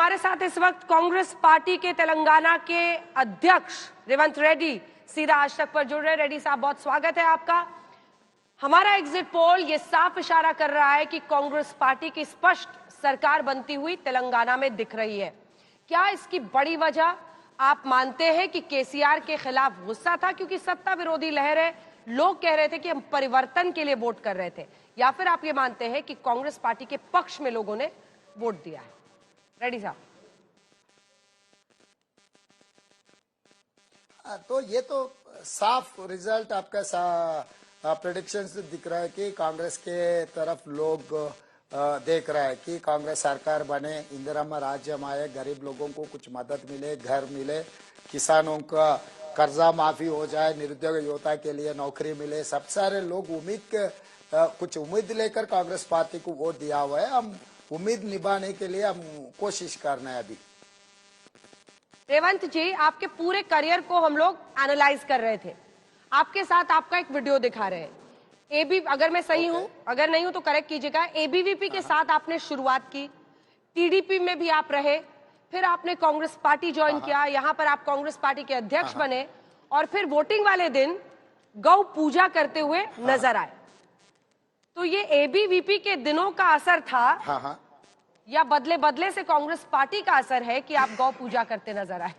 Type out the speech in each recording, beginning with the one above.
हमारे साथ इस वक्त कांग्रेस पार्टी के तेलंगाना के अध्यक्ष रेवंत रेड्डी सीधा आज तक पर जुड़ रहे। रेड्डी साहब, बहुत स्वागत है आपका। हमारा एग्जिट पोल ये साफ इशारा कर रहा है कि कांग्रेस पार्टी की स्पष्ट सरकार बनती हुई तेलंगाना में दिख रही है। क्या इसकी बड़ी वजह आप मानते हैं कि केसीआर के खिलाफ गुस्सा था क्योंकि सत्ता विरोधी लहरें लोग कह रहे थे कि हम परिवर्तन के लिए वोट कर रहे थे, या फिर आप ये मानते हैं कि कांग्रेस पार्टी के पक्ष में लोगों ने वोट दिया है? रेड्डी साहब। तो ये तो साफ रिजल्ट आपका प्रेडिक्शन से दिख रहा है कि कांग्रेस के तरफ लोग देख रहा है कि कांग्रेस सरकार बने, इंदिरा राज्य आए, गरीब लोगों को कुछ मदद मिले, घर मिले, किसानों का कर्जा माफी हो जाए, निरुद्योग युवता के लिए नौकरी मिले। सब सारे लोग कुछ उम्मीद लेकर कांग्रेस पार्टी को वोट दिया हुआ है। हम उम्मीद निभाने के लिए हम कोशिश करना है। अभी रेवंत जी, आपके पूरे करियर को हम लोग एनालाइज कर रहे थे, आपके साथ आपका एक वीडियो दिखा रहे हैं। अगर मैं सही हूं, अगर नहीं हूं तो करेक्ट कीजिएगा। एबीवीपी के साथ आपने शुरुआत की, टीडीपी में भी आप रहे, फिर आपने कांग्रेस पार्टी ज्वाइन किया, यहां पर आप कांग्रेस पार्टी के अध्यक्ष बने और फिर वोटिंग वाले दिन गौ पूजा करते हुए नजर आए। तो ये एबीवीपी के दिनों का असर था या बदले बदले से कांग्रेस पार्टी का असर है कि आप गौ पूजा करते नजर आए?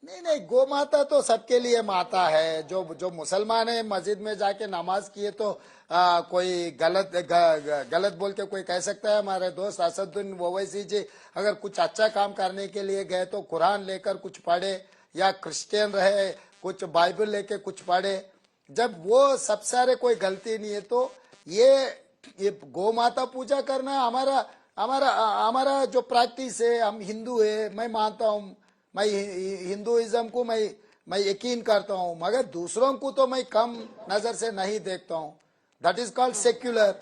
नहीं, गौ माता तो सबके लिए माता है। जो मुसलमान है मस्जिद में जाके नमाज किए तो कोई गलत बोल के कोई कह सकता है? हमारे दोस्त असदुद्दीन ओवैसी जी अगर कुछ अच्छा काम करने के लिए गए तो कुरान लेकर कुछ पढ़े, या क्रिश्चियन रहे कुछ बाइबल लेके कुछ पढ़े। जब वो सब सारे कोई गलती नहीं है तो ये गौ माता पूजा करना हमारा जो प्रैक्टिस है। हम हिंदू है, मैं मानता हूँ, मैं हिंदुइज्म को मैं यकीन करता हूँ, मगर दूसरों को तो मैं कम नजर से नहीं देखता हूँ। That is called secular.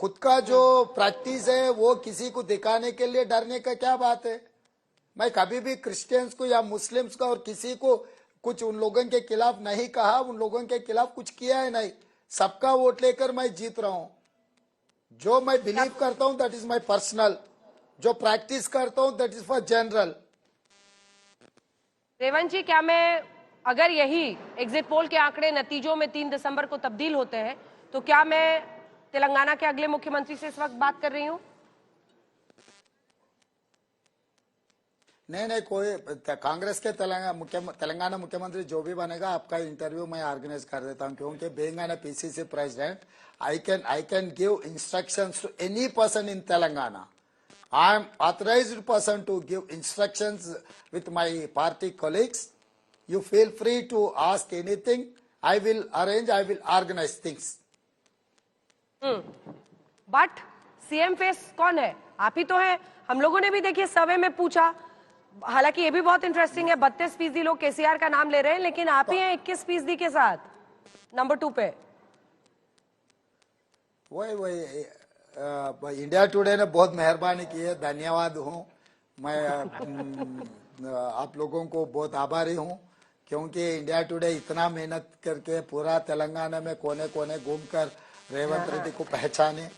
खुद का जो प्रैक्टिस है वो किसी को दिखाने के लिए डरने का क्या बात है? मैं कभी भी क्रिश्चियंस को या मुस्लिम्स को और किसी को कुछ उन लोगों के खिलाफ नहीं कहा, उन लोगों के खिलाफ कुछ किया है नहीं। सबका वोट लेकर मैं जीत रहा हूँ। जो मैं बिलीव करता हूँ दैट इज माय पर्सनल, जो प्रैक्टिस करता हूँ that is for general. Revanth ji, क्या मैं अगर यही एग्जिट पोल के आंकड़े नतीजों में 3 दिसंबर को तब्दील होते हैं तो क्या मैं तेलंगाना के अगले मुख्यमंत्री से इस वक्त बात कर रही हूँ? नहीं, कोई कांग्रेस के तेलंगाना मुख्यमंत्री जो भी बनेगा आपका इंटरव्यू मैं ऑर्गेनाइज कर देता हूँ, क्योंकि being an PCC president I can give instructions to any person in Telangana. I am authorized person to give instructions with my party colleagues. You feel free to ask anything. I will arrange, I will organize things. But CM face कौन है? आप ही तो हैं। हम लोगों ने भी देखिए सर्वे में पूछा, हालांकि ये भी बहुत इंटरेस्टिंग है, 32% लोग केसीआर का नाम ले रहे हैं, लेकिन आप ही हैं 21% के साथ नंबर 2 पे। वही इंडिया टुडे ने बहुत मेहरबानी की है, धन्यवाद हूँ मैं। आप लोगों को बहुत आभारी हूँ, क्योंकि इंडिया टुडे इतना मेहनत करके पूरा तेलंगाना में कोने कोने घूमकर रेवंत रेड्डी को पहचाने,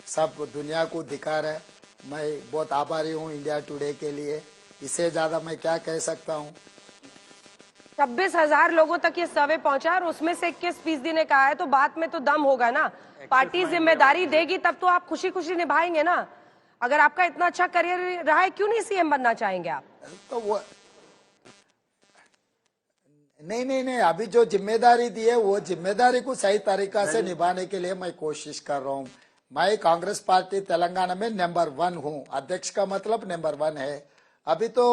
सब दुनिया को दिखा रहे। मैं बहुत आभारी हूँ इंडिया टुडे के लिए। इससे ज्यादा मैं क्या कह सकता हूँ? 26,000 लोगों तक ये सर्वे पहुंचा और उसमें से 21% ने कहा है, तो बात में तो दम होगा ना। पार्टी जिम्मेदारी देगी तब तो आप खुशी खुशी निभाएंगे ना। अगर आपका इतना अच्छा करियर रहा है, क्यों नहीं सीएम बनना चाहेंगे आप? तो वो नहीं, अभी जो जिम्मेदारी दी है वो जिम्मेदारी को सही तरीका से निभाने के लिए मैं कोशिश कर रहा हूँ। मैं कांग्रेस पार्टी तेलंगाना में नंबर 1 हूँ। अध्यक्ष का मतलब नंबर 1 है। अभी तो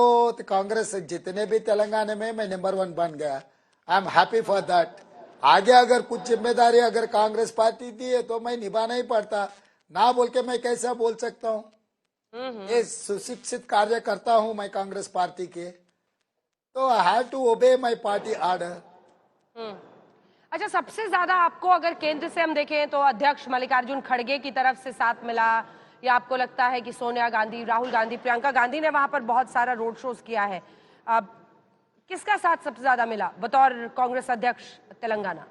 कांग्रेस जितने भी तेलंगाना में मैं नंबर 1 बन गया। I am happy for that. आगे अगर कुछ जिम्मेदारी अगर कांग्रेस पार्टी दी है तो मैं निभाना ही पड़ता, ना बोल के मैं कैसा बोल सकता हूँ? ये सुशिक्षित कार्य करता हूँ मैं कांग्रेस पार्टी के, तो I have to obey my party order. अच्छा, सबसे ज्यादा आपको अगर केंद्र से हम देखें तो अध्यक्ष मल्लिकार्जुन खड़गे की तरफ से साथ मिला, या आपको लगता है कि सोनिया गांधी, राहुल गांधी, प्रियंका गांधी ने वहां पर बहुत सारा रोड शोज किया है? अब किसका साथ सबसे ज्यादा मिला बतौर कांग्रेस अध्यक्ष तेलंगाना?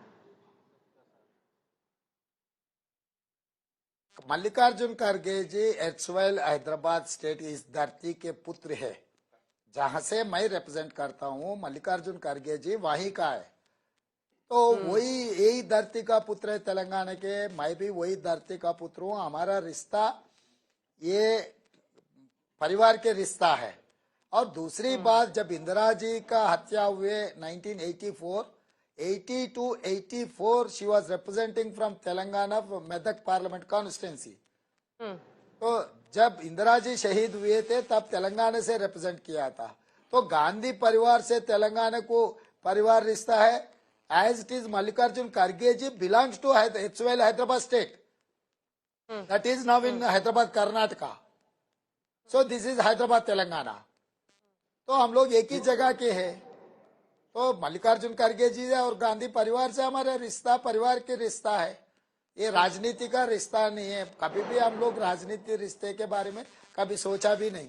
मल्लिकार्जुन खड़गे जी एर्चवाइल हैदराबाद स्टेट इस धरती के पुत्र है। जहां से मैं रिप्रेजेंट करता हूँ, मल्लिकार्जुन खड़गे जी वहीं का है। तो वही यही धरती का पुत्र है तेलंगाना के। मैं भी वही धरती का पुत्र हूँ। हमारा रिश्ता ये परिवार के रिश्ता है। और दूसरी बात, जब इंदिरा जी का हत्या हुए 1984, 80 to 84 she was representing from Telangana Medak parliament constituency. तो जब इंदिरा जी शहीद हुए थे तब तेलंगाना से रिप्रेजेंट किया था। तो गांधी परिवार से तेलंगाना को परिवार रिश्ता है। एज इट इज मल्लिकार्जुन खड़गे ji belongs to HUL Hyderabad state, that is now in Hyderabad Karnataka. So this is Hyderabad Telangana. तो हम लोग एक ही जगह के हैं। तो मल्लिकार्जुन खड़गे जी और गांधी परिवार से हमारा रिश्ता परिवार के रिश्ता है। ये राजनीति का रिश्ता नहीं है। कभी भी हम लोग राजनीति रिश्ते के बारे में कभी सोचा भी नहीं।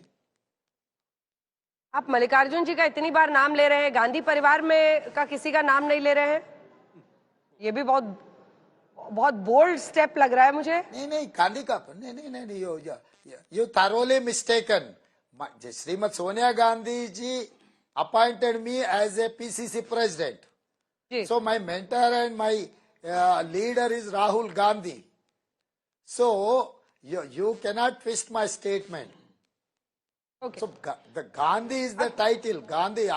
आप मल्लिकार्जुन जी का इतनी बार नाम ले रहे हैं, गांधी परिवार में का किसी का नाम नहीं ले रहे हैं? ये भी बहुत बहुत बोल्ड स्टेप लग रहा है मुझे। नहीं गांधी का नहीं you thoroughly mistaken। Shrimati Sonia Gandhi ji appointed me as a PCC president. So my mentor and my leader is Rahul Gandhi. So you cannot twist my statement. Okay. So the Gandhi is the title. Gandhi,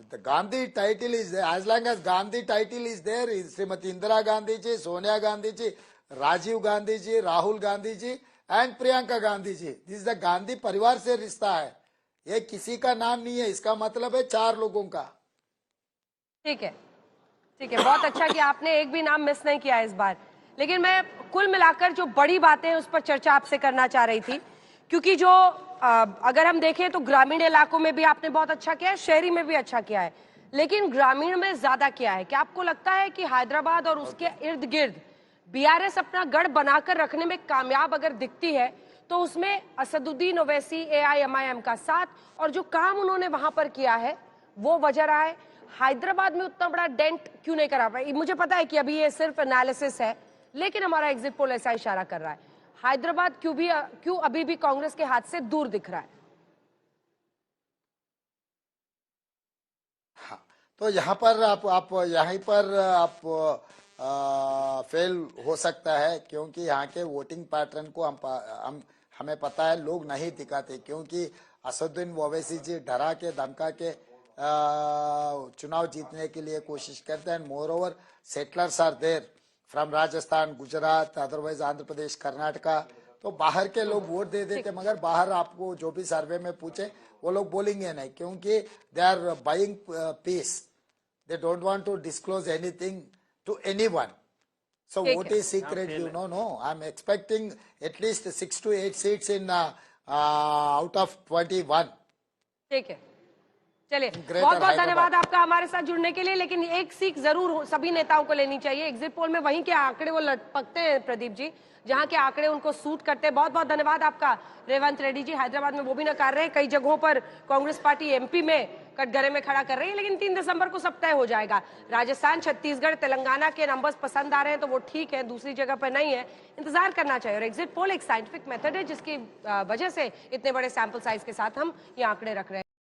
the Gandhi title is there. As long as Gandhi title is there, is Srimati Indira Gandhi ji, Sonia Gandhi ji, Rajiv Gandhi ji, Rahul Gandhi ji, and Priyanka Gandhi ji. This is the Gandhi परिवार से रिश्ता है। ये किसी का नाम नहीं है। इसका मतलब है 4 लोगों का। ठीक है, ठीक है, बहुत अच्छा कि आपने एक भी नाम मिस नहीं किया इस बार। लेकिन मैं कुल मिलाकर जो बड़ी बातें हैं उस पर चर्चा आपसे करना चाह रही थी, क्योंकि जो अगर हम देखें तो ग्रामीण इलाकों में भी आपने बहुत अच्छा किया है, शहरी में भी अच्छा किया है, लेकिन ग्रामीण में ज्यादा किया है। क्या आपको लगता है कि हैदराबाद और उसके इर्द गिर्द बीआरएस अपना गढ़ बनाकर रखने में कामयाब अगर दिखती है तो उसमें असदुद्दीन ओवैसी AIMIM का साथ और जो काम उन्होंने वहां पर किया है वो वजह रहा है? हैदराबाद में उतना बड़ा डेंट क्यों नहीं करा पाए? मुझे पता है कि अभी ये सिर्फ एनालिसिस है, लेकिन हमारा एग्जिट पोल ऐसा इशारा कर रहा है। हैदराबाद क्यों अभी भी कांग्रेस के हाथ से दूर दिख रहा है? हाँ, तो यहाँ पर आप यहीं पर आप फेल हो सकता है, क्योंकि यहाँ के वोटिंग पैटर्न को हमें पता है लोग नहीं दिखाते, क्योंकि असदुद्दीन ओवैसी जी डरा के धमका के चुनाव जीतने के लिए कोशिश करते हैं। Moreover settlers are there from Rajasthan, Gujarat, otherwise Andhra Pradesh, Karnataka. तो बाहर के लोग वोट दे देते, मगर बाहर आपको जो भी सर्वे में पूछे वो लोग बोलेंगे नहीं, क्योंकि they are buying peace. They don't want to disclose anything to anyone. So what is secret? You know, no. I'm expecting at least 6 to 8 seats in out of 21. ठीक है, चलिए बहुत बहुत धन्यवाद आपका हमारे साथ जुड़ने के लिए। लेकिन एक सीख जरूर सभी नेताओं को लेनी चाहिए। एग्जिट पोल में वहीं के आंकड़े वो लटकते हैं प्रदीप जी, जहां के आंकड़े उनको सूट करते हैं। बहुत बहुत धन्यवाद आपका रेवंत रेड्डी जी। हैदराबाद में वो भी नकार रहे हैं, कई जगहों पर कांग्रेस पार्टी MP में कटघरे में खड़ा कर रही है, लेकिन 3 दिसंबर को सब तय हो जाएगा। राजस्थान, छत्तीसगढ़, तेलंगाना के नंबर्स पसंद आ रहे हैं तो वो ठीक है, दूसरी जगह पर नहीं है, इंतजार करना चाहिए। और एग्जिट पोल एक साइंटिफिक मेथड है जिसकी वजह से इतने बड़े सैंपल साइज के साथ हम ये आंकड़े रख रहे हैं।